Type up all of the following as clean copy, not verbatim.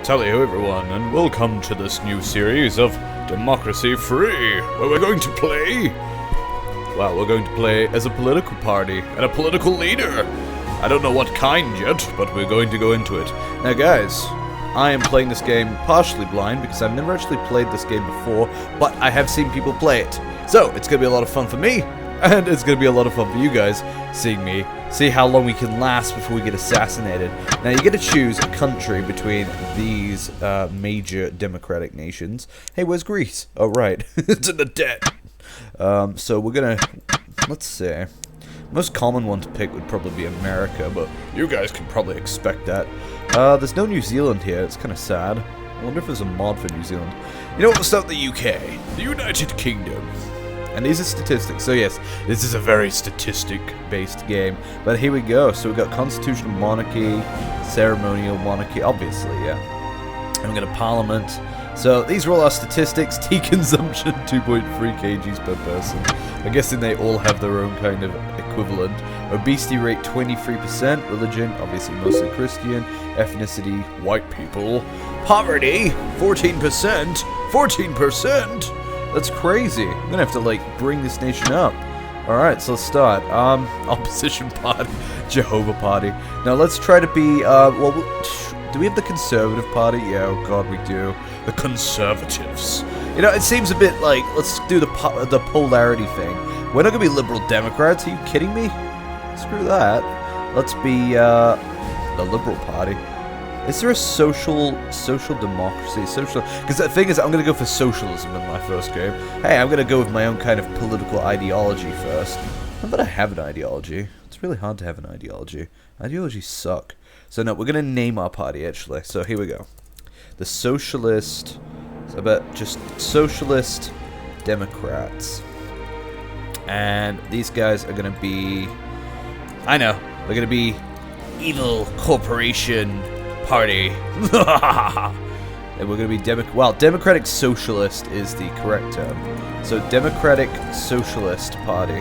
Hello everyone, and welcome to this new series of Democracy Free, where we're going to play... Well, we're going to play as a political party, and a political leader. I don't know what kind yet, but we're going to go into it. Now guys, I am playing this game partially blind, because I've never actually played this game before, but I have seen people play it. So, it's going to be a lot of fun for me, and it's going to be a lot of fun for you guys, seeing me, see how long we can last before we get assassinated. Now, you get to choose a country between these major democratic nations. Hey, where's Greece? Oh, right. It's in the debt. So we're going to, let's see. Most common one to pick would probably be America, but you guys can probably expect that. There's no New Zealand here. It's kind of sad. I wonder if there's a mod for New Zealand. You know what? We'll start with the UK. The United Kingdom. And these are statistics, so yes, this is a very statistic-based game. But here we go, so we've got constitutional monarchy, ceremonial monarchy, obviously, yeah. And we've got a parliament. So these are all our statistics. Tea consumption, 2.3 kgs per person. I'm guessing they all have their own kind of equivalent. Obesity rate, 23%. Religion, obviously mostly Christian. Ethnicity, white people. Poverty, 14%. 14%! That's crazy. I'm gonna have to, like, bring this nation up. Alright, so let's start. Opposition party. Jehovah party. Now, let's try to be, well, do we have the Conservative party? Yeah, oh god, we do. The Conservatives. You know, it seems a bit like, let's do the polarity thing. We're not gonna be Liberal Democrats, are you kidding me? Screw that. Let's be, the Liberal party. Is there a social democracy? Because the thing is, I'm going to go for socialism in my first game. Hey, I'm going to go with my own kind of political ideology first. Not that I have an ideology. It's really hard to have an ideology. Ideologies suck. So no, we're going to name our party, actually. So here we go. The Socialist... I bet just Socialist Democrats. And these guys are going to be... I know. They're going to be Evil Corporation... Party. And we're going to be Democratic Socialist is the correct term. So Democratic Socialist Party.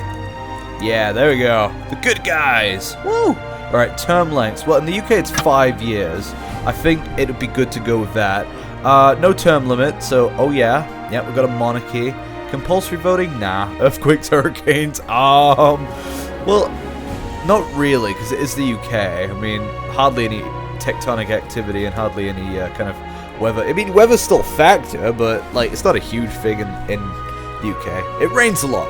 Yeah, there we go. The good guys. Woo! Alright, term lengths. Well, in the UK it's 5 years. I think it would be good to go with that. No term limit, so, oh yeah. Yeah, we've got a monarchy. Compulsory voting? Nah. Earthquakes, hurricanes? Well, not really, because it is the UK. I mean, hardly any tectonic activity and hardly any kind of weather. I mean, weather's still a factor, but like it's not a huge thing in the UK. It rains a lot.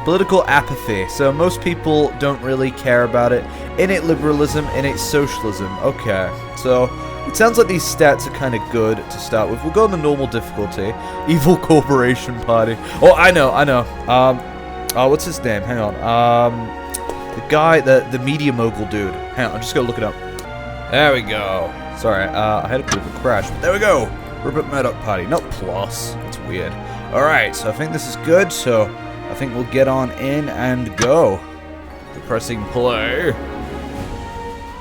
Political apathy. So most people don't really care about it. Innate liberalism, innate socialism. Okay, so it sounds like these stats are kind of good to start with. We'll go on the normal difficulty. Evil Corporation Party. Oh, I know. Oh, what's his name? Hang on. The guy, the media mogul dude. Hang on, I'm just gonna look it up. There we go. Sorry, I had a bit of a crash, but there we go. Rupert Murdoch party, not plus. That's weird. Alright, so I think this is good, so I think we'll get on in and go. Pressing play.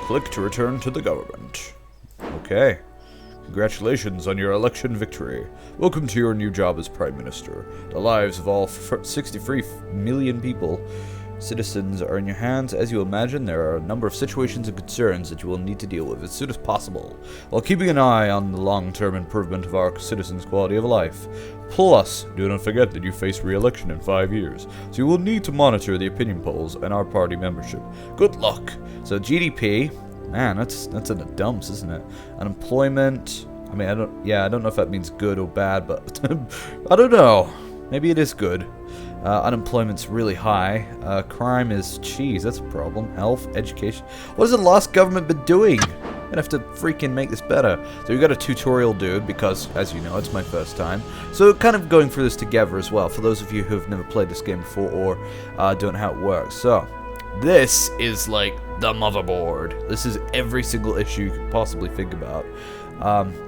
Click to return to the government. Okay. Congratulations on your election victory. Welcome to your new job as Prime Minister. The lives of all 63 million people. Citizens are in your hands. As you imagine, there are a number of situations and concerns that you will need to deal with as soon as possible, while keeping an eye on the long-term improvement of our citizens' quality of life. Plus, do not forget that you face re-election in 5 years, so you will need to monitor the opinion polls and our party membership. Good luck! So GDP, man, that's in the dumps, isn't it? Unemployment, I mean, I don't know if that means good or bad, but I don't know. Maybe it is good. Unemployment's really high. Crime is, geez, that's a problem. Health, education. What has the last government been doing? I'm gonna have to freaking make this better. So we got a tutorial dude, because, as you know, it's my first time. So kind of going through this together as well, for those of you who have never played this game before or don't know how it works. So, this is like the motherboard. This is every single issue you could possibly think about.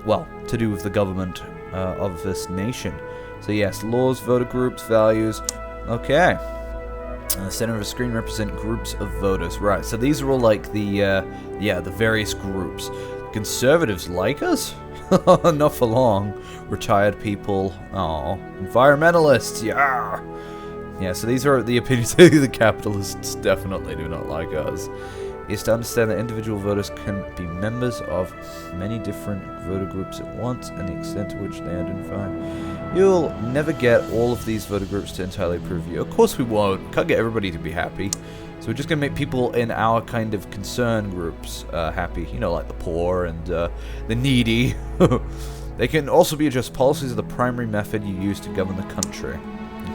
Well, to do with the government of this nation. So yes, laws, voter groups, values. Okay. The center of the screen represent groups of voters. Right, so these are all like the various groups. Conservatives like us? Not for long. Retired people. Oh, environmentalists. Yeah. Yeah, so these are the opinions. The capitalists definitely do not like us. is to understand that individual voters can be members of many different voter groups at once, and the extent to which they identify. You'll never get all of these voter groups to entirely approve you. Of course we won't. We can't get everybody to be happy. So we're just going to make people in our kind of concern groups happy. You know, like the poor and the needy. They can also be adjusted. Policies are the primary method you use to govern the country.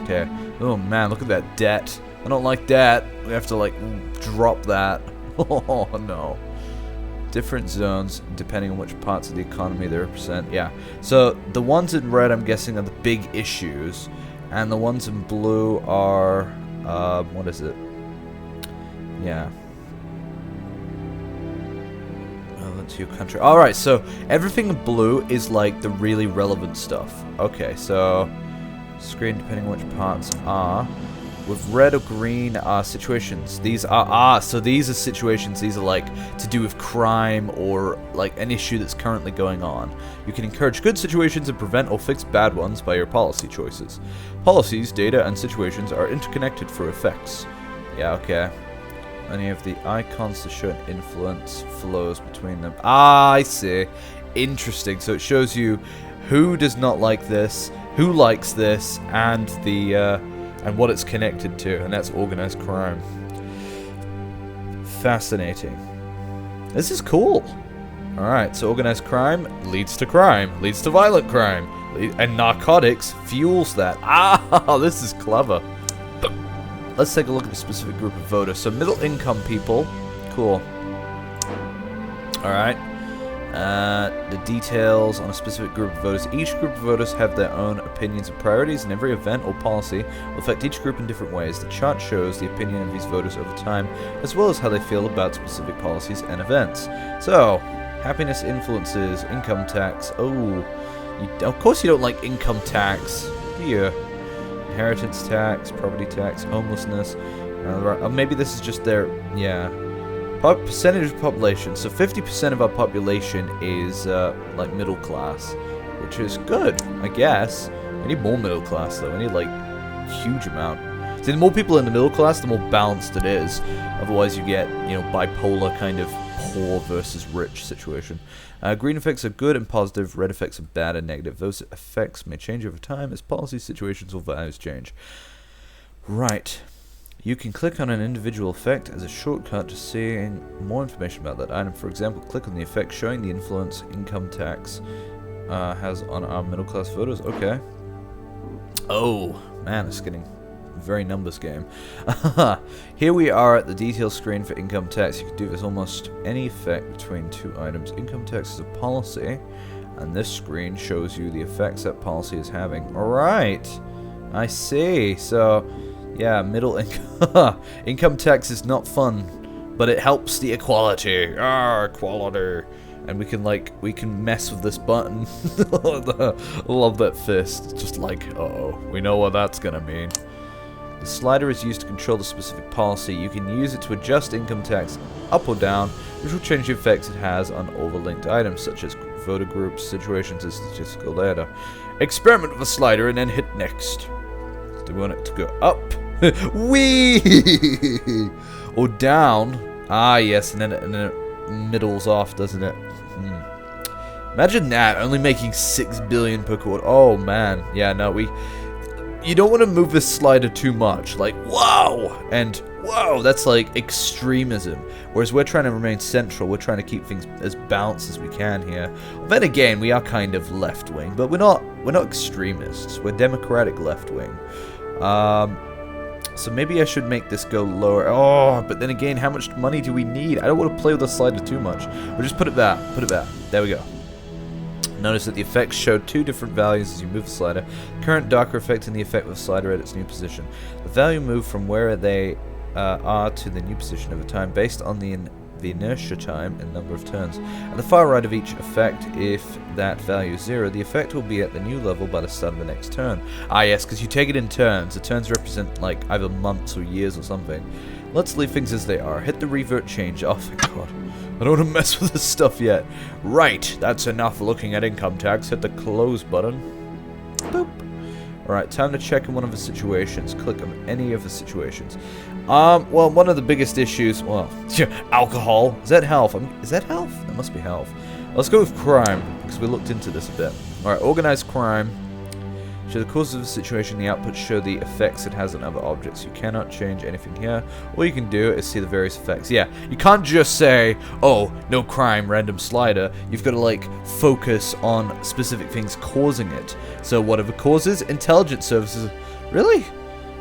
Okay. Oh man, look at that debt. I don't like that. We have to like drop that. Oh no. Different zones depending on which parts of the economy they represent. Yeah. So the ones in red, I'm guessing, are the big issues, and the ones in blue are what is it? Yeah. Relevant to your country. All right. So everything in blue is like the really relevant stuff. Okay. So screen depending on which parts are. With red or green are situations. These are so these are situations. These are like to do with crime or like an issue that's currently going on. You can encourage good situations and prevent or fix bad ones by your policy choices. Policies, data, and situations are interconnected through effects. Yeah, okay. Any of the icons to show an influence flows between them. Ah, I see. Interesting. So it shows you who does not like this, who likes this, and the and what it's connected to, and that's organized crime. Fascinating. This is cool. Alright, so organized crime leads to violent crime, and narcotics fuels that. Ah, this is clever. Let's take a look at a specific group of voters. So middle income people. Cool. Alright. The details on a specific group of voters. Each group of voters have their own opinions and priorities, and every event or policy will affect each group in different ways. The chart shows the opinion of these voters over time, as well as how they feel about specific policies and events. So, happiness influences, income tax. Oh, of course you don't like income tax, do you? Inheritance tax, property tax, homelessness. Maybe this is just their, yeah. Percentage of population. So 50% of our population is like middle class, which is good, I guess. We need more middle class though. We need like huge amount. See, the more people in the middle class, the more balanced it is. Otherwise, you get bipolar kind of poor versus rich situation. Green effects are good and positive. Red effects are bad and negative. Those effects may change over time as policy situations or values change. Right. You can click on an individual effect as a shortcut to seeing more information about that item. For example, click on the effect showing the influence income tax has on our middle class voters. Okay. Oh, man, it's getting a very numbers game. Here we are at the details screen for income tax. You can do this almost any effect between two items. Income tax is a policy, and this screen shows you the effects that policy is having. Alright, I see. So yeah, middle income income tax is not fun, but it helps the equality. Equality. And we can mess with this button. Love that fist. Just like, uh-oh, we know what that's gonna mean. The slider is used to control the specific policy. You can use it to adjust income tax up or down, which will change the effects it has on overlinked items, such as voter groups, situations, and statistical data. Experiment with the slider and then hit next. Do we want it to go up? Wee! Or down? Ah, yes, and then it middles off, doesn't it? Imagine that, only making 6 billion per quarter. Oh, man. Yeah, no, you don't want to move this slider too much. Like, whoa! And, whoa, that's like extremism. Whereas we're trying to remain central. We're trying to keep things as balanced as we can here. Then again, we are kind of left-wing, but we're not extremists. We're democratic left-wing. So maybe I should make this go lower. Oh, but then again, how much money do we need? I don't want to play with the slider too much. We'll just put it there. Put it there. There we go. Notice that the effects show two different values as you move the slider. Current darker effect and the effect with the slider at its new position. The value moved from where they are to the new position over time based on the inertia time and number of turns. At the far right of each effect, if that value is 0, the effect will be at the new level by the start of the next turn. Ah yes, because you take it in turns. The turns represent like either months or years or something. Let's leave things as they are. Hit the revert change. Oh thank God. I don't want to mess with this stuff yet. Right, that's enough looking at income tax. Hit the close button. Boop. Alright, time to check in one of the situations. Click on any of the situations. Well, one of the biggest issues, well, alcohol. Is that health? Is that health? That must be health. Let's go with crime, because we looked into this a bit. Alright, organized crime. Show the causes of the situation, the outputs show the effects it has on other objects. You cannot change anything here. All you can do is see the various effects. Yeah, you can't just say, oh, no crime, random slider. You've got to, like, focus on specific things causing it. So what are the causes? Intelligence services. Really?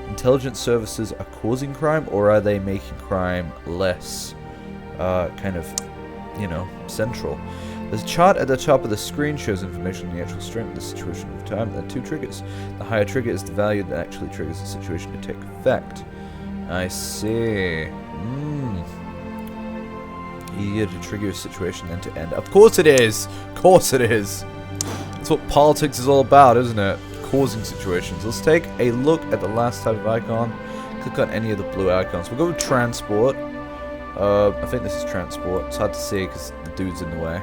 Intelligence services are causing crime, or are they making crime less, kind of, you know, central? The chart at the top of the screen shows information on the actual strength of the situation over time. There are 2 triggers. The higher trigger is the value that actually triggers the situation to take effect. I see. Easier to trigger a situation than to end. Of course it is! Of course it is! That's what politics is all about, isn't it? Causing situations. Let's take a look at the last type of icon. Click on any of the blue icons. We'll go with transport. I think this is transport. It's hard to see because the dude's in the way.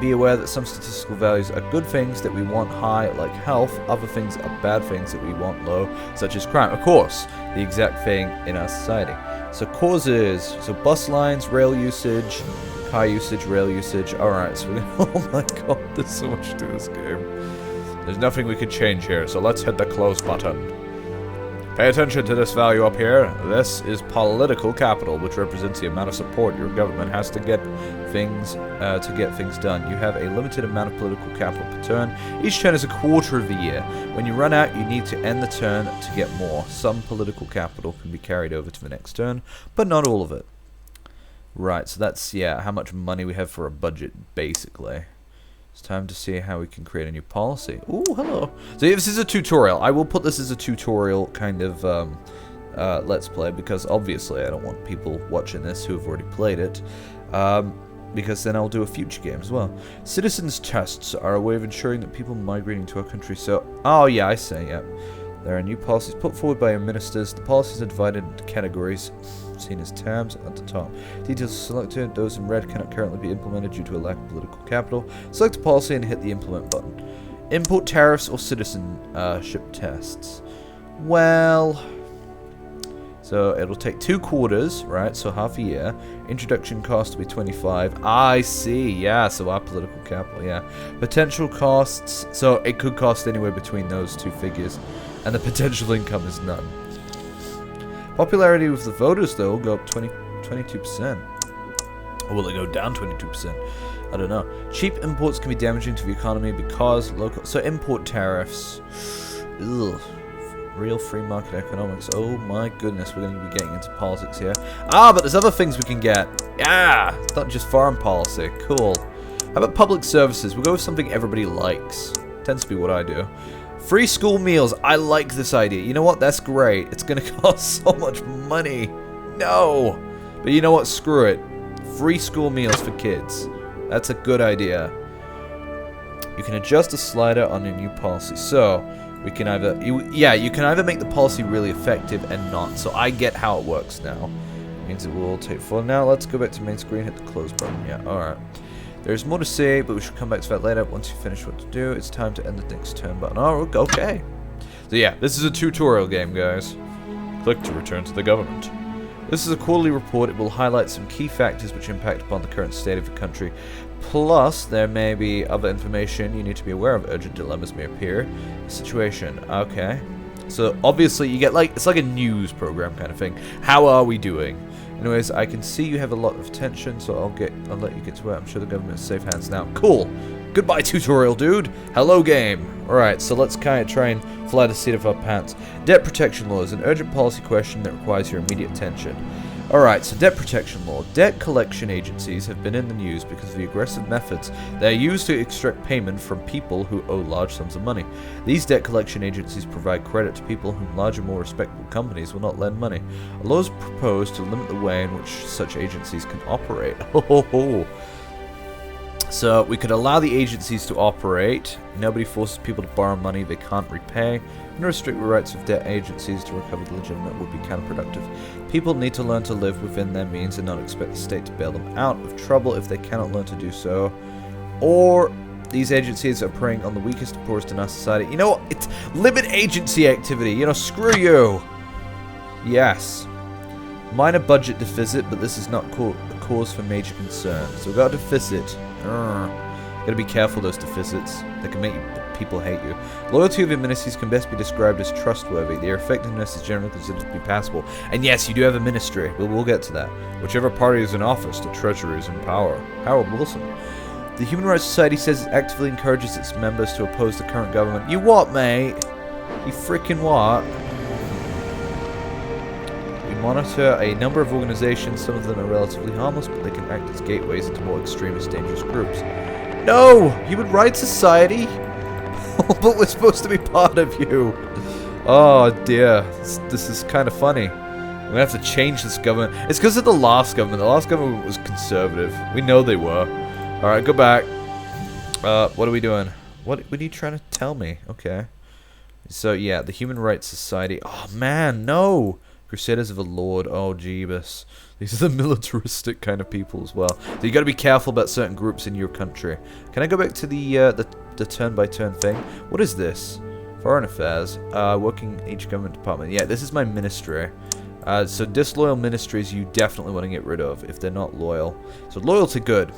Be aware that some statistical values are good things that we want high, like health. Other things are bad things that we want low, such as crime. Of course, the exact thing in our society. So causes. So bus lines, rail usage, car usage, rail usage. Alright, so we're gonna... Oh my god, there's so much to this game. There's nothing we can change here, so let's hit the close button. Pay attention to this value up here. This is political capital, which represents the amount of support your government has to get things done. You have a limited amount of political capital per turn. Each turn is a quarter of the year. When you run out, you need to end the turn to get more. Some political capital can be carried over to the next turn, but not all of it. Right, so that's, yeah, how much money we have for a budget, basically. It's time to see how we can create a new policy. Ooh, hello. So yeah, this is a tutorial. I will put this as a tutorial kind of let's play, because obviously I don't want people watching this who have already played it, because then I'll do a future game as well. Citizens tests are a way of ensuring that people migrating to our country, so... Oh yeah, I see, yeah. There are new policies put forward by our ministers. The policies are divided into categories, seen as tabs at the top. Details are selected. Those in red cannot currently be implemented due to a lack of political capital. Select a policy and hit the implement button. Import tariffs or citizenship tests. Well... So it'll take 2 quarters, right? So half a year. Introduction cost will be 25. I see, yeah. So our political capital, yeah. Potential costs. So it could cost anywhere between those 2 figures. And the potential income is none. Popularity with the voters, though, will go up 22%. Or will it go down 22%? I don't know. Cheap imports can be damaging to the economy because local... So import tariffs. Ugh. Real free market economics. Oh my goodness, we're going to be getting into politics here. Ah, but there's other things we can get. Yeah, it's not just foreign policy. Cool. How about public services? We'll go with something everybody likes. Tends to be what I do. Free school meals. I like this idea. You know what? That's great. It's going to cost so much money. No. But you know what? Screw it. Free school meals for kids. That's a good idea. You can adjust the slider on your new policy. So... we can either, you can either make the policy really effective and not. So I get how it works now. It means it will take full. Now let's go back to main screen, hit the close button. Yeah, alright. There's more to say, but we should come back to that later. Once you finish what to do, it's time to end the next turn button. Oh, okay. So yeah, this is a tutorial game, guys. Click to return to the government. This is a quarterly report. It will highlight some key factors which impact upon the current state of the country. Plus, there may be other information you need to be aware of. Urgent dilemmas may appear. Situation. Okay. So, obviously, you get, like, it's like a news program kind of thing. How are we doing? Anyways, I can see you have a lot of attention, so I'll let you get to it. I'm sure the government is safe hands now. Cool. Goodbye, tutorial dude. Hello, game. Alright, so let's kind of try and fly the seat of our pants. Debt protection law is an urgent policy question that requires your immediate attention. Alright, so debt protection law. Debt collection agencies have been in the news because of the aggressive methods they are used to extract payment from people who owe large sums of money. These debt collection agencies provide credit to people whom larger, more respectable companies will not lend money. A law is proposed to limit the way in which such agencies can operate. So we could allow the agencies to operate. Nobody forces people to borrow money they can't repay. And restrict the rights of debt agencies to recover the legitimate would be counterproductive. People need to learn to live within their means and not expect the state to bail them out of trouble if they cannot learn to do so. Or these agencies are preying on the weakest and poorest in our society. You know what? It's limit agency activity. You know, screw you. Yes. Minor budget deficit, but this is not a cause for major concern. So we've got a deficit. Gotta be careful those deficits. They can make people hate you. Loyalty of your ministries can best be described as trustworthy. Their effectiveness is generally considered to be passable. And yes, you do have a ministry. We'll get to that. Whichever party is in office, the treasury is in power. Harold Wilson. The Human Rights Society says it actively encourages its members to oppose the current government. You what, mate? You freaking what? We monitor a number of organizations. Some of them are relatively harmless, but they can act as gateways into more extremist, dangerous groups. No! Human Rights Society? But we're supposed to be part of you. Oh dear. This is kind of funny. We're gonna have to change this government. It's because of the last government. The last government was conservative. We know they were. Alright, go back. What are we doing? What are you trying to tell me? Okay. So, yeah, the Human Rights Society. Oh, man, no! Crusaders of the Lord. Oh, jeebus. These are the militaristic kind of people as well. So you gotta be careful about certain groups in your country. Can I go back to the turn-by-turn thing? What is this? Foreign Affairs. Working each government department. Yeah, this is my ministry. So disloyal ministries you definitely want to get rid of if they're not loyal. So loyalty, good.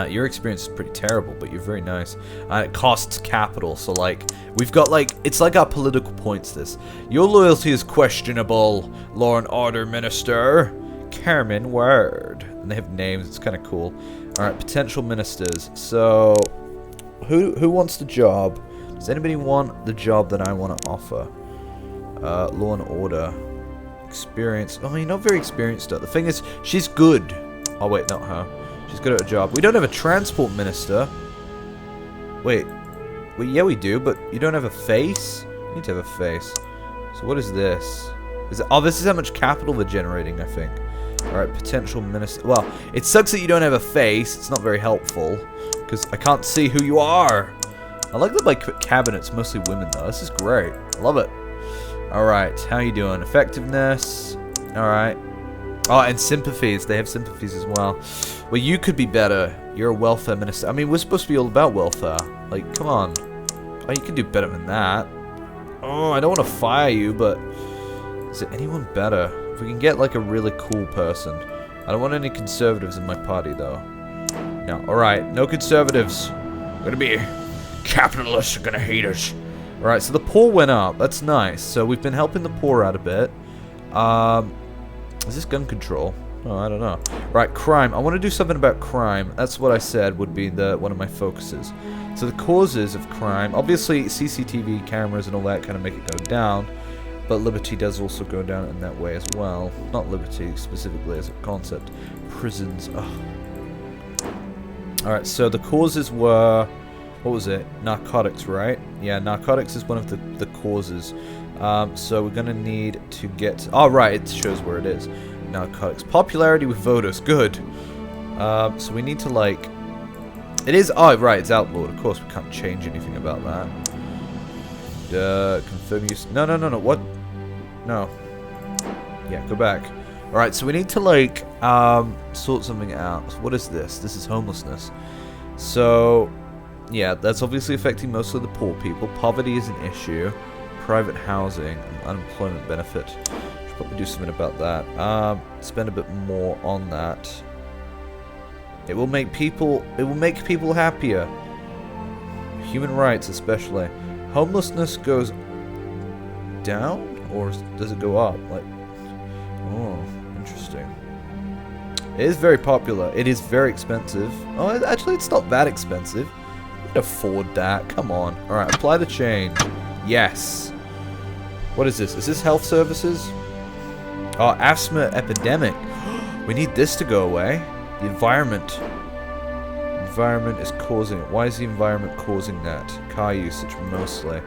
Your experience is pretty terrible, but you're very nice. It costs capital, so like, we've got like, it's like our political points this. Your loyalty is questionable, Law and Order Minister. Carmen Ward. And they have names, it's kind of cool. Alright, potential ministers. So, who wants the job? Does anybody want the job that I want to offer? Law and Order. Experience. Oh, you're not very experienced at. The thing is, she's good. Oh wait, not her. She's good at her job. We don't have a transport minister. Wait, yeah we do, but you don't have a face? You need to have a face. So what is this? Oh, this is how much capital we're generating, I think. Alright, potential minister. Well, it sucks that you don't have a face. It's not very helpful. Because I can't see who you are. I like that my cabinet's mostly women, though. This is great. I love it. Alright, how you doing? Effectiveness. Alright. Oh, and sympathies. They have sympathies as well. Well, you could be better. You're a welfare minister. I mean, we're supposed to be all about welfare. Like, come on. Oh, you can do better than that. Oh, I don't want to fire you, but... Is there anyone better? If we can get, like, a really cool person. I don't want any conservatives in my party, though. No. Alright, no conservatives. We're gonna be... Capitalists are gonna hate us. Alright, so the poor went up. That's nice. So we've been helping the poor out a bit. Is this gun control? Oh, I don't know. Right, crime. I want to do something about crime. That's what I said would be one of my focuses. So the causes of crime, obviously CCTV cameras and all that kind of make it go down, but liberty does also go down in that way as well. Not liberty specifically as a concept. Prisons. Oh. Alright, so the causes were... What was it? Narcotics, right? Yeah, narcotics is one of the causes. So we're gonna need to get... Oh, right, it shows where it is. Narcotics. Popularity with voters. Good. So we need to, like... It is... Oh, right, it's outlawed. Of course, we can't change anything about that. Confirm use... No. What? No. Yeah, go back. Alright, so we need to, like, sort something out. So what is this? This is homelessness. So... Yeah, that's obviously affecting mostly the poor people. Poverty is an issue. Private housing and unemployment benefit. Should probably do something about that. Spend a bit more on that. It will make people happier. Human rights especially. Homelessness goes down or does it go up? Like, oh, interesting. It is very popular. It is very expensive. Oh, actually, it's not that expensive. You can afford that. Come on. All right, apply the change. Yes. What is this? Is this health services? Oh, asthma epidemic. We need this to go away. The environment. Environment is causing it. Why is the environment causing that? Car usage mostly.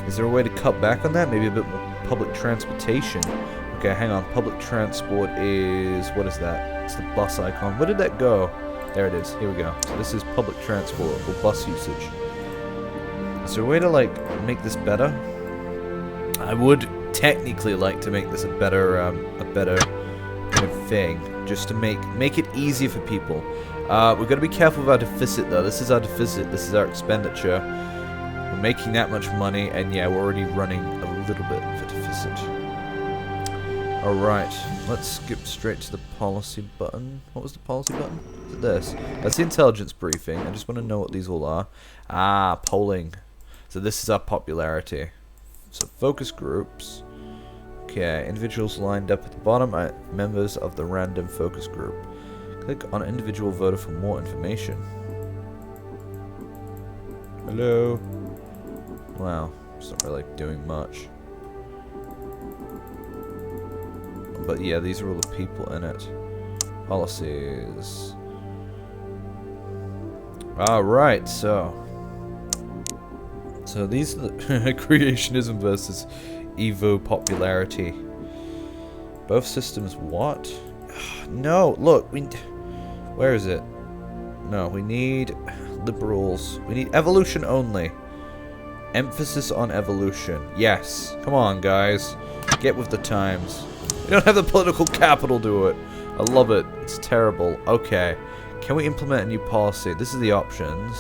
Is there a way to cut back on that? Maybe a bit more public transportation. Okay, hang on. Public transport is... What is that? It's the bus icon. Where did that go? There it is. Here we go. So this is public transport or bus usage. Is there a way to, like, make this better? I would technically like to make this a better kind of thing, just to make it easier for people. We've got to be careful of our deficit, though. This is our deficit. This is our expenditure. We're making that much money, and yeah, we're already running a little bit of a deficit. Alright, let's skip straight to the policy button. What was the policy button? Is it this? That's the intelligence briefing. I just want to know what these all are. Ah, polling. So this is our popularity. So focus groups. Okay, individuals lined up at the bottom are members of the random focus group. Click on individual voter for more information. Hello? Wow, it's not really doing much. But yeah, these are all the people in it. Policies. Alright, so these are the creationism versus Evo popularity. Both systems what? No, look, where is it? No, we need liberals. We need evolution only. Emphasis on evolution. Yes. Come on, guys. Get with the times. We don't have the political capital to do it. I love it. It's terrible. Okay. Can we implement a new policy? This is the options.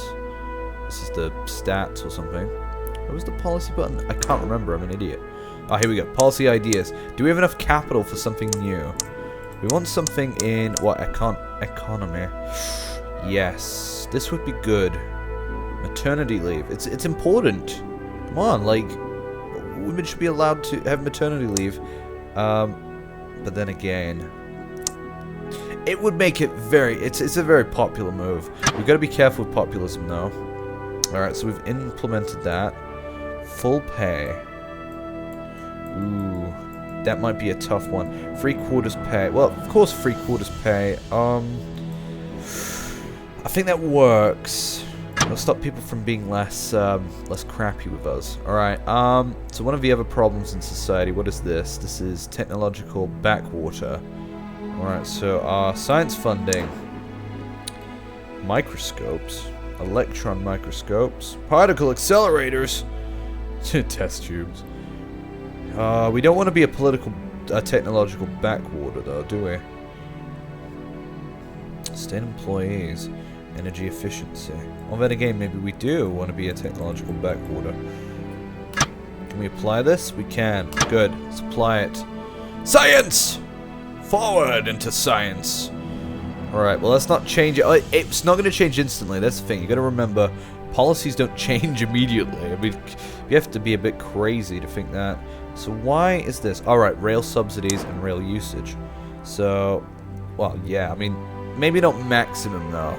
This is the stats or something. What was the policy button? I can't remember. I'm an idiot. Oh, here we go. Policy ideas. Do we have enough capital for something new? We want something in, what, economy. Yes. This would be good. Maternity leave. It's important. Come on, like, women should be allowed to have maternity leave. But then again, it would make it it's a very popular move. We've got to be careful with populism, though. Alright, so we've implemented that. Full pay. Ooh, that might be a tough one. 3/4 pay. Well, of course 3/4 pay. I think that works. It'll stop people from being less crappy with us. Alright, so one of the other problems in society, what is this? This is technological backwater. Alright, so science funding. Microscopes. Electron microscopes. Particle accelerators. Test tubes. We don't want to be a technological backwater, though, do we? State employees. Energy efficiency. Well, then again, maybe we do want to be a technological backwater. Can we apply this? We can. Good. Let's apply it. Science! Forward into science! Alright, well, let's not change it. It's not going to change instantly. That's the thing. You got to remember, policies don't change immediately. I mean, you have to be a bit crazy to think that. So why is this? Alright, rail subsidies and rail usage. So, well, yeah, I mean, maybe not maximum, though.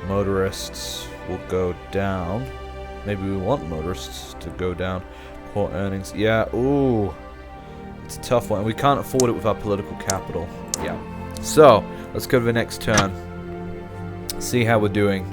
Motorists will go down. Maybe we want motorists to go down. Poor earnings. Yeah, ooh. It's a tough one. We can't afford it with our political capital. Yeah. So, let's go to the next turn. See how we're doing.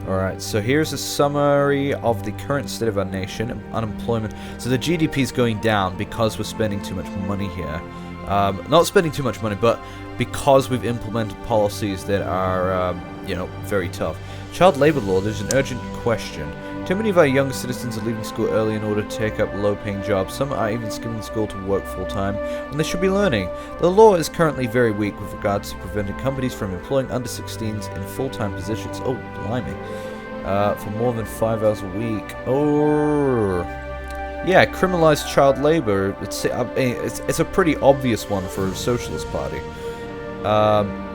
Alright, so here's a summary of the current state of our nation. Unemployment. So the GDP is going down because we're spending too much money here. Not spending too much money, but because we've implemented policies that are, you know, very tough. Child labor law, there's an urgent question. Too many of our young citizens are leaving school early in order to take up low-paying jobs. Some are even skipping school to work full-time when they should be learning. The law is currently very weak with regards to preventing companies from employing under-16s in full-time positions. Oh, blimey. For more than 5 hours a week. Oh, yeah, criminalized child labor. It's a pretty obvious one for a socialist party.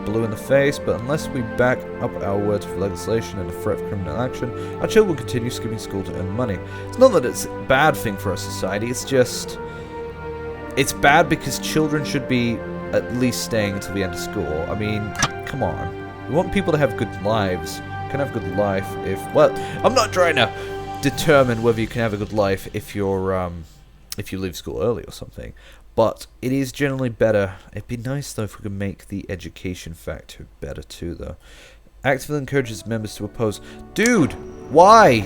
Blue in the face, but unless we back up our words with legislation and a threat of criminal action, our children will continue skipping school to earn money. It's not that it's a bad thing for our society, it's just... It's bad because children should be at least staying until the end of school. I mean, come on. We want people to have good lives. You can have a good life if... Well, I'm not trying to determine whether you can have a good life if you're, if you leave school early or something. But it is generally better. It'd be nice, though, if we could make the education factor better, too, though. Actively encourages members to oppose. Dude! Why?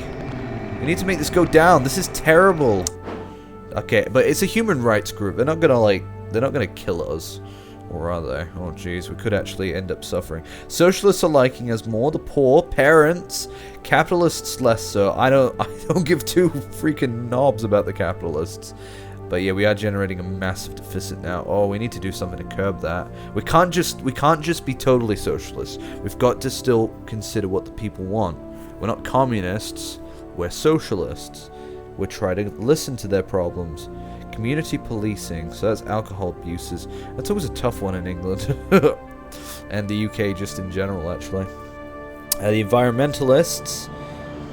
We need to make this go down. This is terrible. Okay, but it's a human rights group. They're not gonna, like... They're not gonna kill us. Or are they? Oh, jeez. We could actually end up suffering. Socialists are liking us more. The poor. Parents. Capitalists less so. I don't give two freaking knobs about the capitalists. But yeah, we are generating a massive deficit now. Oh, we need to do something to curb that. We can't just be totally socialist. We've got to still consider what the people want. We're not communists. We're socialists. We're trying to listen to their problems. Community policing. So that's alcohol abuses. That's always a tough one in England. And the UK just in general, actually. The environmentalists.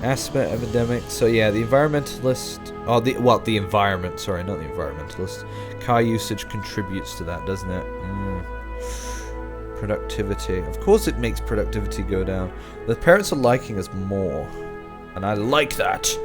Asthma epidemic. So yeah, the environmentalist... Oh, the environment. Sorry, not the environmentalist. Car usage contributes to that, doesn't it? Productivity. Of course it makes productivity go down. The parents are liking us more. And I like that.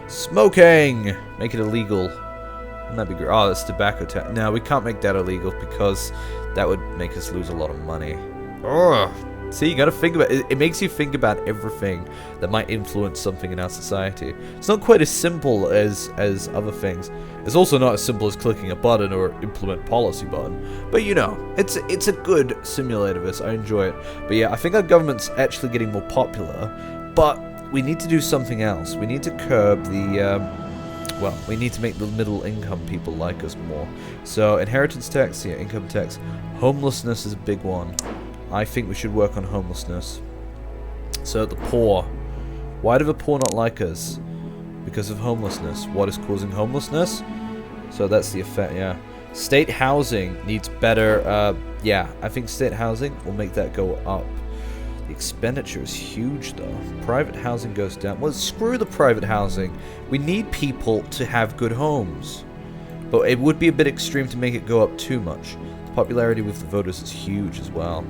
Smoking! Make it illegal. Wouldn't that be great? Oh, that's tobacco tax. No, we can't make that illegal because that would make us lose a lot of money. Ugh. See, you gotta think about it. It makes you think about everything that might influence something in our society. It's not quite as simple as other things. It's also not as simple as clicking a button or implement policy button. But you know, it's a good simulator of this. I enjoy it. But yeah, I think our government's actually getting more popular. But we need to do something else. We need to curb the, well, we need to make the middle income people like us more. So inheritance tax, yeah, income tax. Homelessness is a big one. I think we should work on homelessness. So the poor. Why do the poor not like us? Because of homelessness. What is causing homelessness? So that's the effect, yeah. State housing needs better, yeah, I think state housing will make that go up. The expenditure is huge though. Private housing goes down. Well, screw the private housing. We need people to have good homes. But it would be a bit extreme to make it go up too much. The popularity with the voters is huge as well.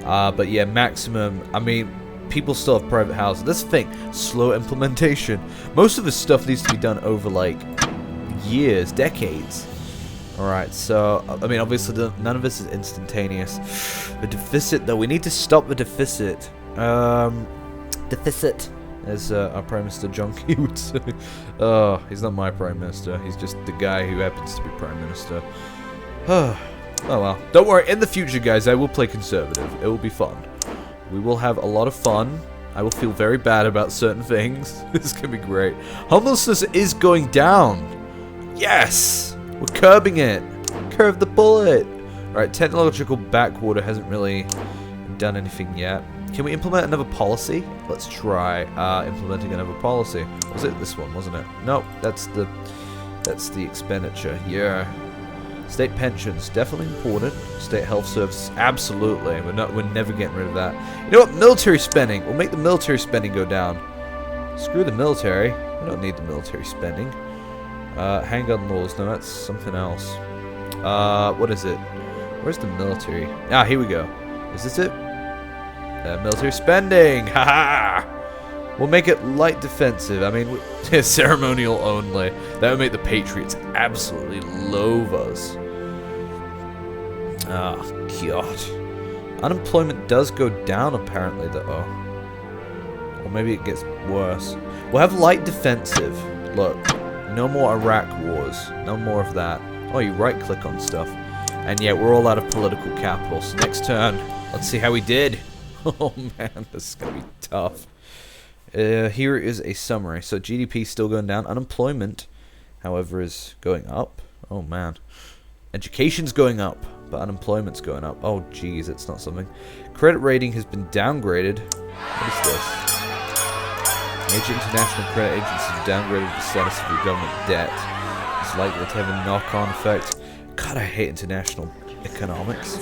But yeah, maximum, I mean, people still have private housing. That's the thing, slow implementation. Most of this stuff needs to be done over, like, years, decades. Alright, so, I mean, obviously, none of this is instantaneous. The deficit, though, we need to stop the deficit. Deficit, as our Prime Minister John Key would say. Oh, he's not my Prime Minister. He's just the guy who happens to be Prime Minister. Oh well. Don't worry, in the future, guys, I will play conservative. It will be fun. We will have a lot of fun. I will feel very bad about certain things. This is going to be great. Homelessness is going down. Yes! We're curbing it. Curve the bullet. Alright, technological backwater hasn't really done anything yet. Can we implement another policy? Let's try implementing another policy. Was it this one, wasn't it? Nope, that's the expenditure. Yeah. State pensions, definitely important. State health services, absolutely. We're never getting rid of that. You know what? Military spending. We'll make the military spending go down. Screw the military. We don't need the military spending. Handgun laws. No, that's something else. What is it? Where's the military? Ah, here we go. Is this it? Military spending. Haha. We'll make it light defensive. I mean, ceremonial only. That would make the Patriots absolutely loathe us. Oh, God. Unemployment does go down, apparently, though. Or maybe it gets worse. We'll have light defensive. Look, no more Iraq wars. No more of that. Oh, you right-click on stuff. And yeah, we're all out of political capital. So next turn, let's see how we did. Oh, man, this is going to be tough. Here is a summary. So GDP is still going down. Unemployment, however, is going up. Oh, man. Education's going up, but unemployment's going up. Oh, geez, it's not something. Credit rating has been downgraded. What is this? Major international credit agencies downgraded the status of your government debt. It's likely to have a knock-on effect. God, I hate international economics.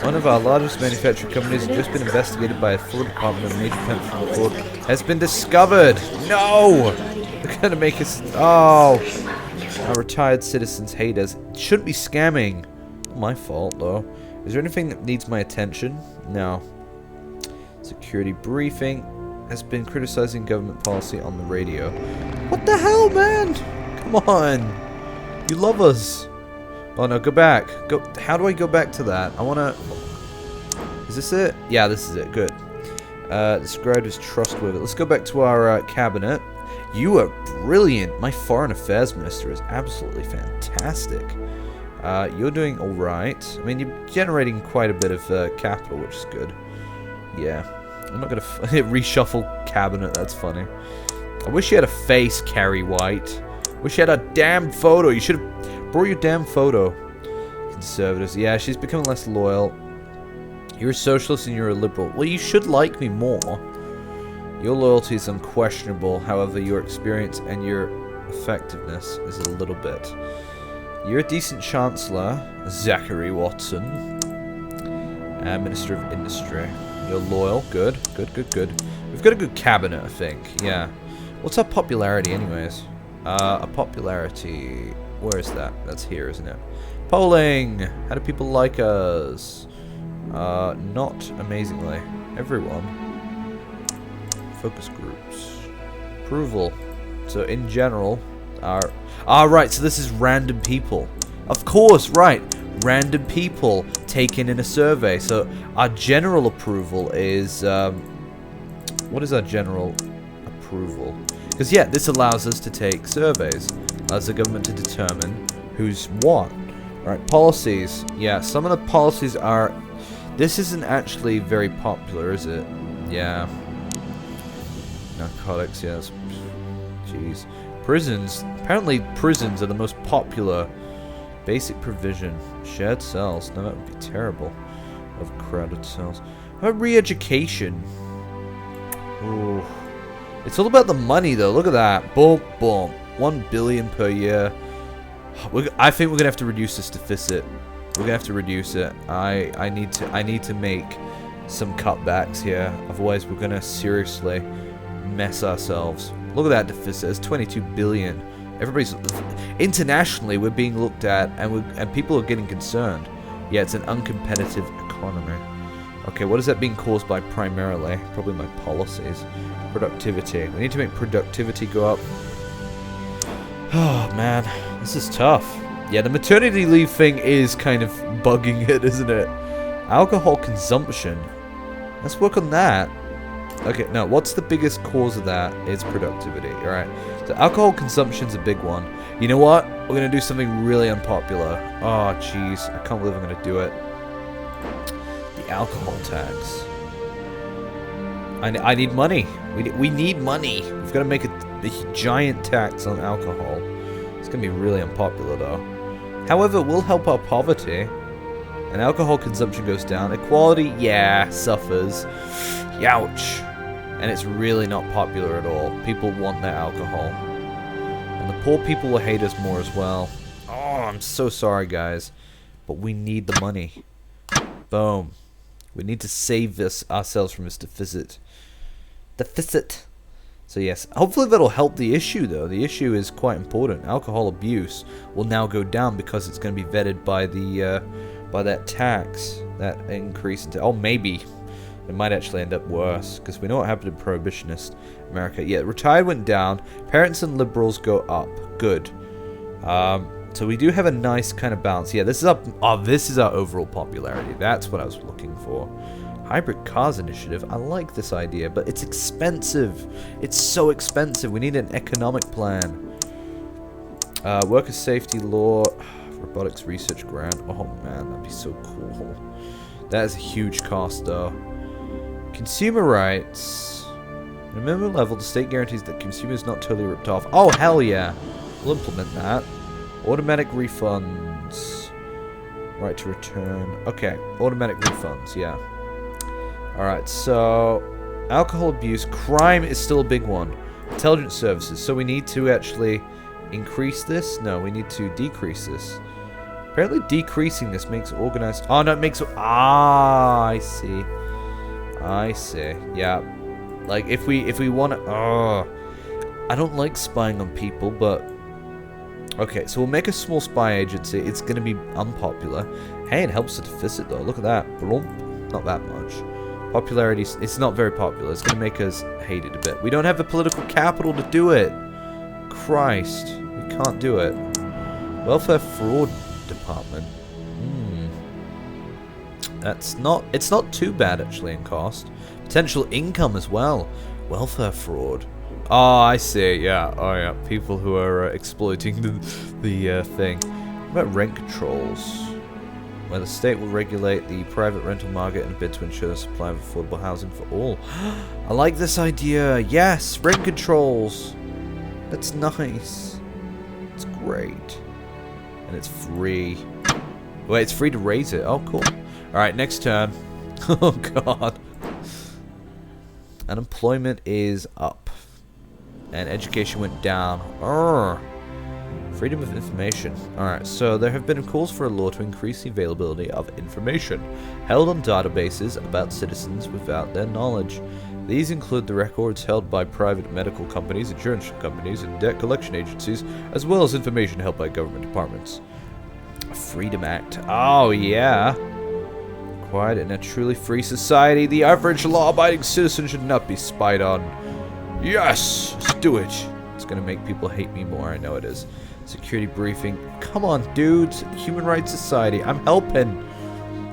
One of our largest manufacturing companies has just been investigated by a fraud department of major pension fraud has been discovered. No! They're gonna make us... Oh! Our retired citizens hate us. It shouldn't be scamming. Not my fault, though. Is there anything that needs my attention? No. Security briefing has been criticizing government policy on the radio. What the hell, man? Come on. You love us. Oh no, go back. Go. How do I go back to that? I wanna... Is this it? Yeah, this is it. Good. Described as trustworthy. Let's go back to our cabinet. You are brilliant. My foreign affairs minister is absolutely fantastic. You're doing alright. I mean, you're generating quite a bit of capital, which is good. Yeah. I'm not gonna reshuffle cabinet. That's funny. I wish you had a face, Carrie White. Wish you had a damn photo. You should have... Brought your damn photo. Conservatives. Yeah, she's becoming less loyal. You're a socialist and you're a liberal. Well, you should like me more. Your loyalty is unquestionable. However, your experience and your effectiveness is a little bit. You're a decent Chancellor, Zachary Watson. Minister of Industry. You're loyal. Good. Good, good, good. We've got a good cabinet, I think. Yeah. What's our popularity, anyways? A popularity... Where is that? That's here, isn't it? Polling! How do people like us? Not amazingly. Everyone. Focus groups. Approval. So, in general, our... Ah, right, so this is random people. Of course, right. Random people taken in a survey. So, our general approval is... what is our general approval? Because, yeah, this allows us to take surveys. Allows the government to determine who's what. Alright, policies. Yeah, some of the policies are... This isn't actually very popular, is it? Yeah. Narcotics, yes. Jeez. Prisons. Apparently, prisons are the most popular. Basic provision. Shared cells. No, that would be terrible. Of crowded cells. How about re-education? Ooh. It's all about the money, though. Look at that. Boom, boom. 1 billion per year. I think we're gonna have to reduce this deficit. We're gonna have to reduce it. I need to make some cutbacks here. Otherwise, we're gonna seriously mess ourselves. Look at that deficit. It's 22 billion. Everybody's internationally we're being looked at, and people are getting concerned. Yeah, it's an uncompetitive economy. Okay, what is that being caused by primarily? Probably my policies. Productivity. We need to make productivity go up. Oh, man. This is tough. Yeah, the maternity leave thing is kind of bugging it, isn't it? Alcohol consumption. Let's work on that. Okay, no, what's the biggest cause of that? It's productivity, alright. So alcohol consumption's a big one. You know what? We're going to do something really unpopular. Oh, jeez. I can't believe I'm going to do it. The alcohol tax. I need money. We need money. We've got to make a giant tax on alcohol. It's going to be really unpopular, though. However, it will help our poverty. And alcohol consumption goes down. Equality, yeah, suffers. Youch. And it's really not popular at all. People want their alcohol. And the poor people will hate us more as well. Oh, I'm so sorry, guys. But we need the money. Boom. We need to save ourselves from this deficit. Deficit. So yes, hopefully that'll help the issue, though. The issue is quite important. Alcohol abuse will now go down because it's going to be vetted by the by that tax, that increase. Oh, maybe it might actually end up worse because we know what happened in Prohibitionist America. Yeah, retired went down. Parents and liberals go up. Good. So we do have a nice kind of balance. Yeah, this is up. Oh, this is our overall popularity. That's what I was looking for. Hybrid cars initiative. I like this idea, but it's expensive. It's so expensive. We need an economic plan. Worker safety law. Robotics research grant. Oh man, that'd be so cool. That is a huge cost, though. Consumer rights. At a minimum level, the state guarantees that consumers not totally ripped off. Oh, hell yeah. We'll implement that. Automatic refunds. Right to return. Okay, automatic refunds, yeah. Alright, so alcohol abuse. Crime is still a big one. Intelligence services. So we need to actually increase this? No, we need to decrease this. Apparently decreasing this makes organized... Oh, no, it makes... Ah, I see. I see. Yeah. Like, if we want to... Oh, I don't like spying on people, but... Okay, so we'll make a small spy agency. It's going to be unpopular. Hey, it helps the deficit, though. Look at that. Blump. Not that much. Popularity, it's not very popular. It's going to make us hate it a bit. We don't have the political capital to do it. Christ. We can't do it. Welfare fraud department. It's not too bad, actually, in cost. Potential income as well. Welfare fraud. Oh, I see. Yeah. Oh, yeah. People who are exploiting the thing. What about rent controls? Where the state will regulate the private rental market in a bid to ensure the supply of affordable housing for all. I like this idea. Yes, rent controls. That's nice. It's great. And it's free. Wait, it's free to raise it. Oh, cool. Alright, next turn. Oh, God. Unemployment is up. And education went down. Urgh. Freedom of information. Alright, so there have been calls for a law to increase the availability of information held on databases about citizens without their knowledge. These include the records held by private medical companies, insurance companies, and debt collection agencies, as well as information held by government departments. Freedom Act. Oh, yeah. Required in a truly free society, the average law-abiding citizen should not be spied on. Yes! Let's do it. It's gonna make people hate me more, I know it is. Security briefing. Come on, dudes. Human Rights Society. I'm helping.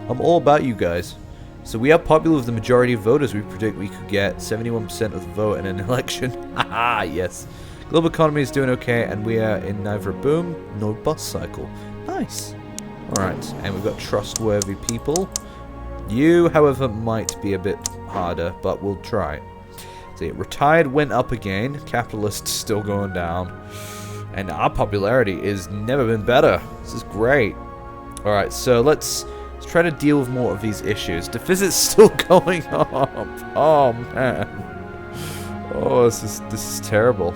I'm all about you guys. So we are popular with the majority of voters. We predict we could get 71% of the vote in an election. Haha, yes. Global economy is doing okay, and we are in neither a boom nor bust cycle. Nice. Alright, and we've got trustworthy people. You, however, might be a bit harder, but we'll try. See, retired went up again. Capitalists still going down. And our popularity has never been better. This is great. Alright, so let's try to deal with more of these issues. Deficit's still going up. Oh, man. Oh, this is terrible.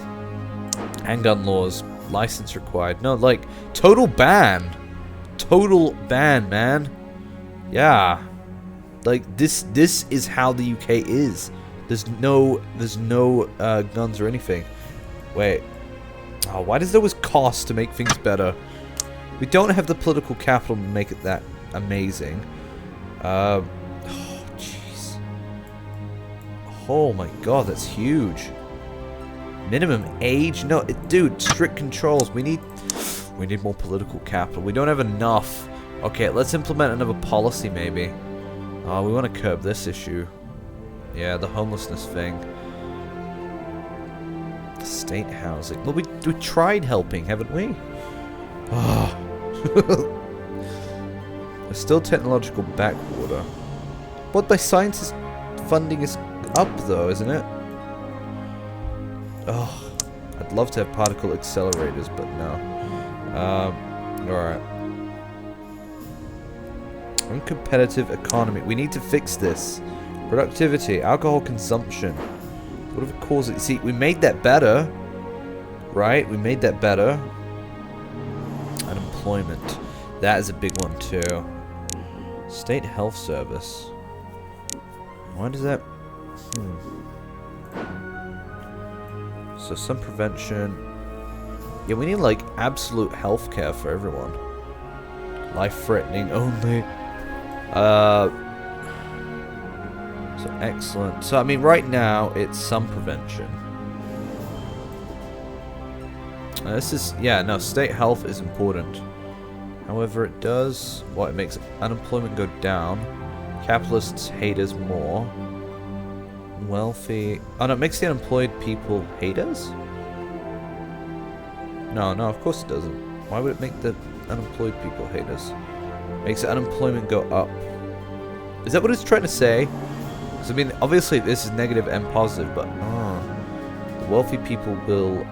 Handgun laws. License required. No, like, total ban. Total ban, man. Yeah. Like, this is how the UK is. There's no guns or anything. Wait. Oh, why does it always cost to make things better? We don't have the political capital to make it that amazing. Oh, jeez. Oh my god, that's huge. Minimum age? No, dude, strict controls. We need more political capital. We don't have enough. Okay, let's implement another policy, maybe. Oh, we want to curb this issue. Yeah, the homelessness thing. State housing. Well, we tried helping, haven't we? Oh. We're still technological backwater. But by science funding is up, though, isn't it? Oh, I'd love to have particle accelerators, but no. Alright. Uncompetitive economy. We need to fix this. Productivity. Alcohol consumption. What if it causes... See, we made that better. Right? We made that better. Unemployment. That is a big one, too. State health service. Why does that... So some prevention. Yeah, we need, like, absolute health care for everyone. Life-threatening only. So excellent. So I mean, right now it's some prevention. This is no. State health is important. However, it does it makes unemployment go down. Capitalists hate us more. Wealthy. Oh no, it makes the unemployed people hate us. No, of course it doesn't. Why would it make the unemployed people hate us? Makes unemployment go up. Is that what it's trying to say? Because, I mean, obviously this is negative and positive, but the wealthy people will,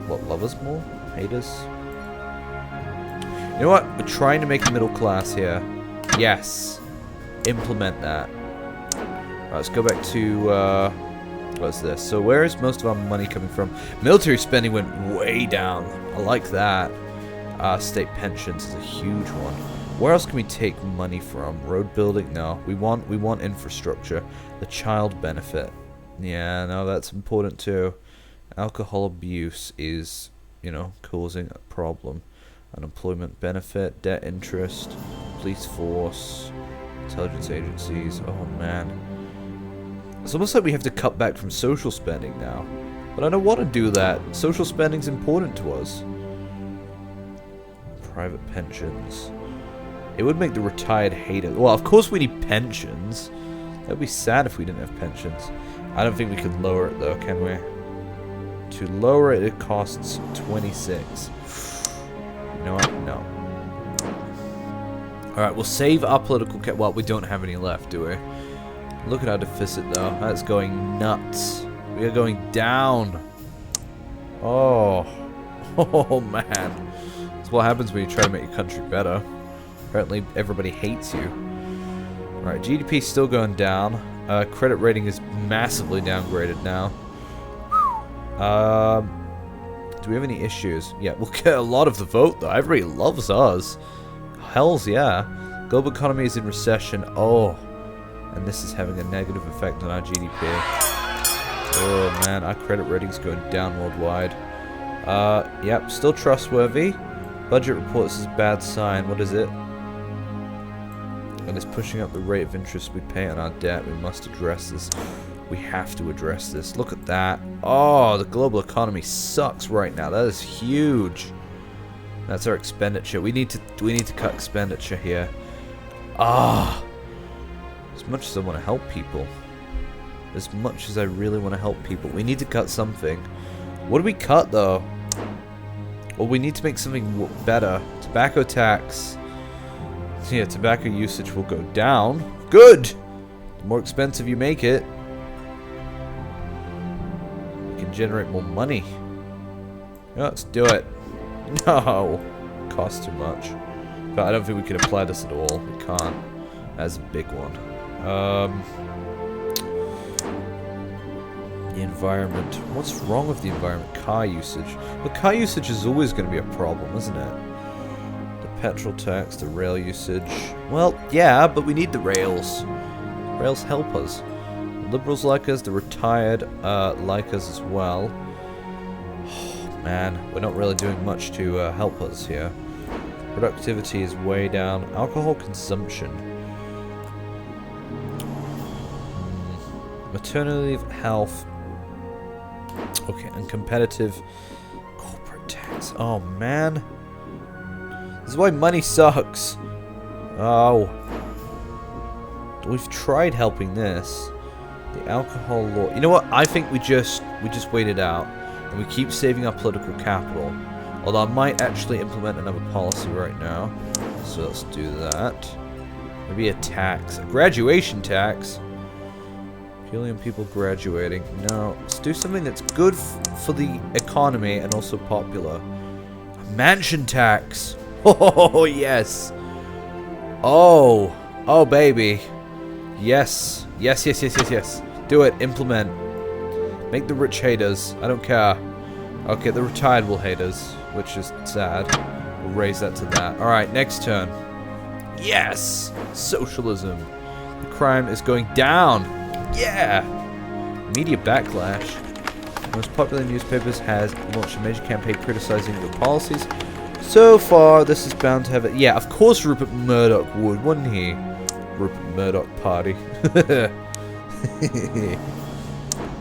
love us more? Hate us? You know what? We're trying to make a middle class here. Yes. Implement that. Right, let's go back to, what's this? So where is most of our money coming from? Military spending went way down. I like that. State pensions is a huge one. Where else can we take money from? Road building? No. We want infrastructure. The child benefit. Yeah, no, that's important too. Alcohol abuse is, causing a problem. Unemployment benefit, debt interest, police force, intelligence agencies. Oh man. It's almost like we have to cut back from social spending now. But I don't want to do that. Social spending's important to us. Private pensions. It would make the retired hate it. Well, of course we need pensions. That would be sad if we didn't have pensions. I don't think we can lower it though, can we? To lower it, it costs 26. You know what? No. Alright, we'll save our political well, we don't have any left, do we? Look at our deficit though. That's going nuts. We are going down. Oh. Oh man. That's what happens when you try to make your country better. Apparently everybody hates you. Alright, GDP is still going down. Credit rating is massively downgraded now. Do we have any issues? Yeah, we'll get a lot of the vote, though. Everybody loves us. Hells yeah. Global economy is in recession. Oh. And this is having a negative effect on our GDP. Oh, man. Our credit rating's going down worldwide. Yep. Still trustworthy. Budget report says bad sign. What is it? And it's pushing up the rate of interest we pay on our debt. We must address this. We have to address this. Look at that. Oh, the global economy sucks right now. That is huge. That's our expenditure. We need to cut expenditure here. Ah. As much as I want to help people. As much as I really want to help people. We need to cut something. What do we cut though? Well, we need to make something better. Tobacco tax. Yeah, tobacco usage will go down. Good! The more expensive you make it, you can generate more money. Yeah, let's do it. No! It costs too much. But I don't think we can apply this at all. We can't. That's a big one. The environment. What's wrong with the environment? Car usage. Well, car usage is always going to be a problem, isn't it? Petrol tax, the rail usage. Well, yeah, but we need the rails. Rails help us. The liberals like us, the retired like us as well. Oh, man, we're not really doing much to help us here. Productivity is way down. Alcohol consumption. Maternity leave, health. Okay, and competitive corporate tax. Oh, man. This is why money sucks. Oh. We've tried helping this. The alcohol law. You know what? I think we just wait it out. And we keep saving our political capital. Although I might actually implement another policy right now. So let's do that. Maybe a tax. A graduation tax. Purely on people graduating. No. Let's do something that's good for the economy and also popular. A mansion tax. Oh, yes. Oh. Oh, baby. Yes. Yes, yes, yes, yes, yes. Do it. Implement. Make the rich hate us. I don't care. Okay, the retired will hate us, which is sad. We'll raise that to that. Alright, next turn. Yes! Socialism. The crime is going down. Yeah! Media backlash. Most popular newspapers has launched a major campaign criticizing your policies. So far, this is bound to have it. Yeah, of course Rupert Murdoch would, wouldn't he? Rupert Murdoch Party.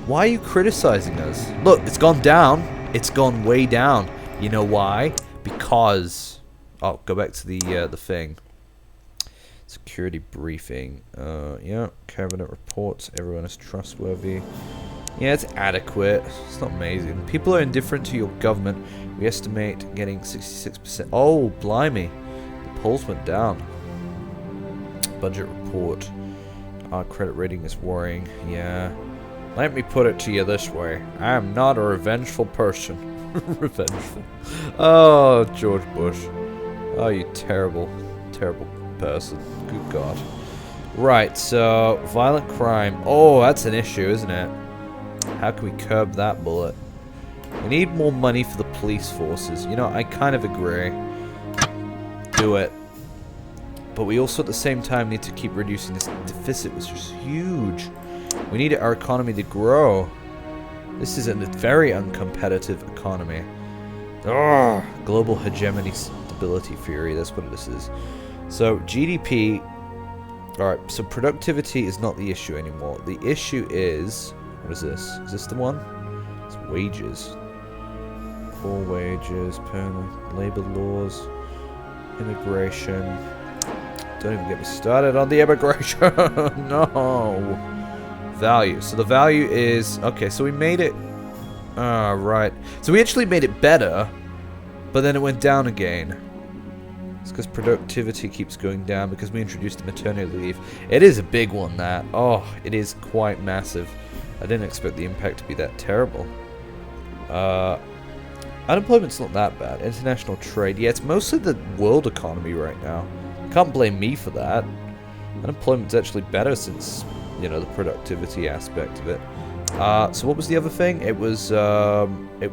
Why are you criticizing us? Look, it's gone down. It's gone way down. You know why? Because... Oh, go back to the thing. Security briefing. Yeah, cabinet reports. Everyone is trustworthy. Yeah, it's adequate. It's not amazing. People are indifferent to your government. We estimate getting 66%. Oh, blimey. The polls went down. Budget report. Our credit rating is worrying. Yeah. Let me put it to you this way. I am not a revengeful person. Revengeful. Oh, George Bush. Oh, you terrible, terrible person. Good God. Right, so, violent crime. Oh, that's an issue, isn't it? How can we curb that bullet? We need more money for the police forces. You know, I kind of agree. Do it. But we also, at the same time, need to keep reducing this deficit, which is huge. We need our economy to grow. This is a very uncompetitive economy. Ugh, global hegemony stability theory, that's what this is. So, GDP... Alright, so productivity is not the issue anymore. The issue is... What is this? Is this the one? It's wages. Poor wages, permanent labor laws, immigration. Don't even get me started on the immigration. No. Value. So the value is... Okay, so we made it... Ah, right. So we actually made it better, but then it went down again. It's because productivity keeps going down because we introduced the maternity leave. It is a big one, that. Oh, it is quite massive. I didn't expect the impact to be that terrible. Unemployment's not that bad. International trade. Yeah, it's mostly the world economy right now. Can't blame me for that. Unemployment's actually better since, you know, the productivity aspect of it. So what was the other thing? It was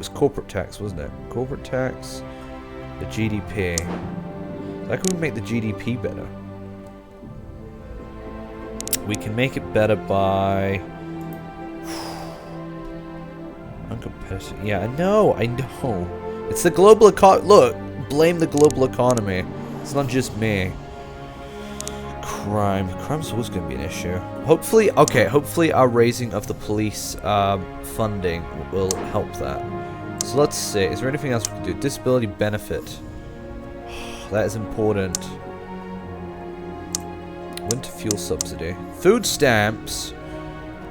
corporate tax, wasn't it? Corporate tax, the GDP. How can we make the GDP better? We can make it better by uncompetitive. Yeah, I know. It's the global Look, blame the global economy. It's not just me. Crime's always going to be an issue. Hopefully our raising of the police funding will help that. So let's see. Is there anything else we can do? Disability benefit. That is important. Winter fuel subsidy. Food stamps.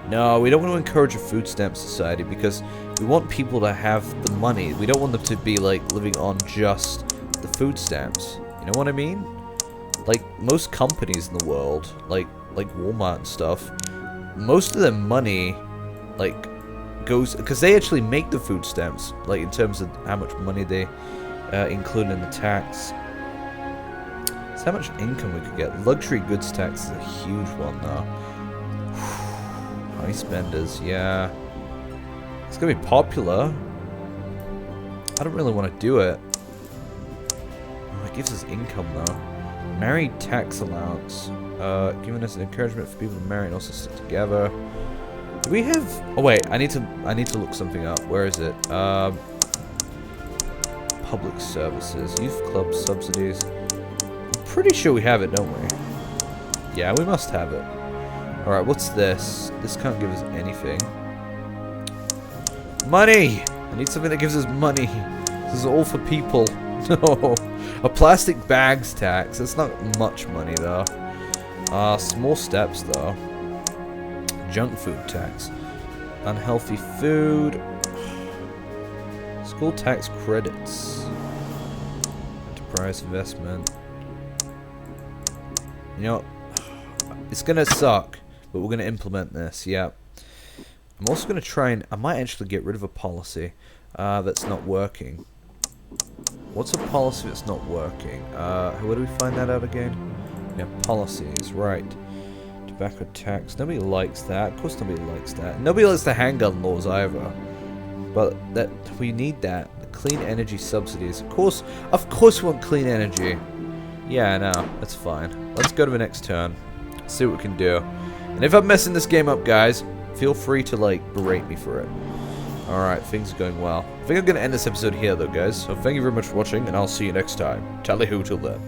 No, we don't want to encourage a food stamp society because we want people to have the money. We don't want them to be like living on just the food stamps. You know what I mean? Like most companies in the world, like Walmart and stuff, most of their money like goes because they actually make the food stamps, like in terms of how much money they include in the tax. So how much income we could get. Luxury goods tax is a huge one though. High spenders, yeah. It's gonna be popular. I don't really want to do it. Oh, it gives us income though. Married tax allowance. Giving us an encouragement for people to marry and also stick together. Do we have... Oh wait, I need to look something up. Where is it? Public services. Youth club subsidies. I'm pretty sure we have it, don't we? Yeah, we must have it. Alright, what's this? This can't give us anything. Money! I need something that gives us money. This is all for people. No. A plastic bags tax. That's not much money, though. Small steps, though. Junk food tax. Unhealthy food. School tax credits. Enterprise investment. You know, it's gonna suck, but we're gonna implement this, yeah. I'm also gonna try and... I might actually get rid of a policy that's not working. What's a policy that's not working? Where do we find that out again? Yeah, policies, right. Tobacco tax. Nobody likes that. Of course nobody likes that. Nobody likes the handgun laws either. But that we need that. The clean energy subsidies. Of course we want clean energy. Yeah, no, that's fine. Let's go to the next turn. See what we can do. And if I'm messing this game up, guys, feel free to, like, berate me for it. Alright, things are going well. I think I'm going to end this episode here, though, guys. So thank you very much for watching, and I'll see you next time. Tally-ho till then.